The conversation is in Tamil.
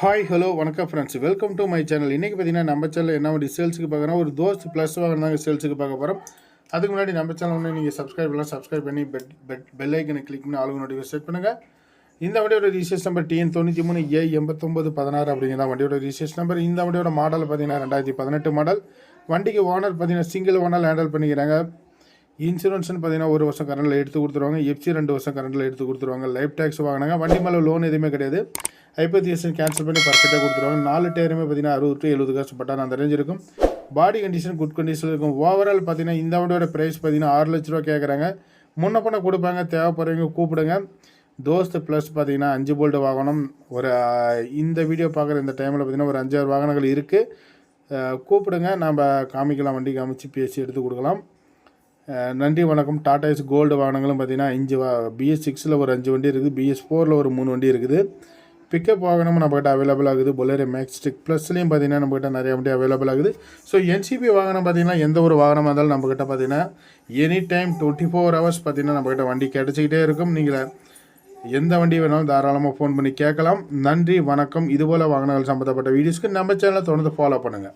ஹாய் ஹலோ வணக்கம் friends, welcome to my channel. இன்றைக்கி பார்த்தீங்கன்னா நம்ம சேனல் என்ன வண்டி சேல்ஸுக்கு பார்க்குறோம், ஒரு தோஸ்த் ப்ளஸ் வாகனம் தாங்க சேல்ஸுக்கு பார்க்க போகிறோம். அதுக்கு முன்னாடி நம்ம சேனல் ஒன்று நீங்கள் சப்ஸ்கிரைப் பண்ணி பெல் ஐக்கனை கிளிக் பண்ணி ஆளுங்க நோட்டிஃபிகேஷன் செட் பண்ணுங்கள். இந்த வண்டியோட ரிஜிஸ்ட்ரேஷன் நம்பர் TN93A89 அப்படிங்கிற வண்டியோட ரிஜிஸ்ட்ரேஷன் நம்பர். இந்த வண்டியோட மாடல் பார்த்தீங்கன்னா 2018 மாடல். வண்டிக்கு ஓனர் பார்த்தீங்கன்னா சிங்கிள் ஓனர் ஹேண்டில் பண்ணிக்கிறாங்க. இன்சூரன்ஸ்னு பார்த்தீங்கன்னா 1 வருஷம் கரண்டில் எடுத்து கொடுத்துருவாங்க. FC 2 வருஷம் கரண்டில் எடுத்து கொடுத்துருவாங்க. லைஃப் டேக்ஸ் வாங்கினாங்க. வண்டி மேலே லோன் எதுவுமே கிடையாது. ஐப்பத்தியேஷன் கேன்சல் பண்ணி பர்ஃபெக்டாக கொடுத்துருவாங்க. 4 டயருமே பார்த்தீங்கன்னா 60 to 70 காசு பட்டால் அந்த ரேஞ்ச் இருக்கும். பாடி கண்டிஷன் குட் கண்டிஷன் இருக்கும். ஓவரால் பார்த்தீங்கன்னா இந்த வண்டியோட ப்ரைஸ் பார்த்தீங்கன்னா 6 லட்ச ரூபா கேட்குறாங்க. முன்ன பண்ண கொடுப்பாங்க. தேவைப்படுறவங்க கூப்பிடுங்க. தோஸ்த் ப்ளஸ் பார்த்தீங்கன்னா 5 போல்ட் வாகனம் இந்த வீடியோ பார்க்குற இந்த டைமில் பார்த்தீங்கன்னா ஒரு 5-6 வாகனங்கள் இருக்குது. கூப்பிடுங்க, நம்ம காமிக்கலாம், வண்டி காமிச்சு பேசி எடுத்து கொடுக்கலாம். நன்றி வணக்கம். டாடா எஸ் கோல்டு வாகனங்களும் பார்த்தீங்கன்னா 5 BS6 ஒரு 5 வண்டி இருக்குது. BS4 ஒரு 3 வண்டி இருக்குது. பிக்கப் வாகனமும் நம்மகிட்ட அவைலபிள் ஆகுது. பொலேரோ மேக்ஸ்டிக் ப்ளஸ்லேயும் பார்த்தீங்கன்னா நம்மகிட்ட நிறைய வண்டி அவைலபிள் ஆகுது. ஸோ NCP வாகனம் பார்த்தீங்கன்னா எந்த ஒரு வாகனமாக இருந்தாலும் நம்மகிட்ட பார்த்தீங்கன்னா எனி டைம் 24 hours பார்த்தீங்கன்னா நம்மகிட்ட வண்டி கிடச்சிக்கிட்டே இருக்கும். நீங்கள் எந்த வண்டி வேணாலும் தாராளமாக ஃபோன் பண்ணி கேட்கலாம். நன்றி வணக்கம். இதுபோல் வாகனங்கள் சம்மந்தப்பட்ட வீடியோஸ்க்கு நம்ம சேனலை தொடர்ந்து ஃபாலோ பண்ணுங்கள்.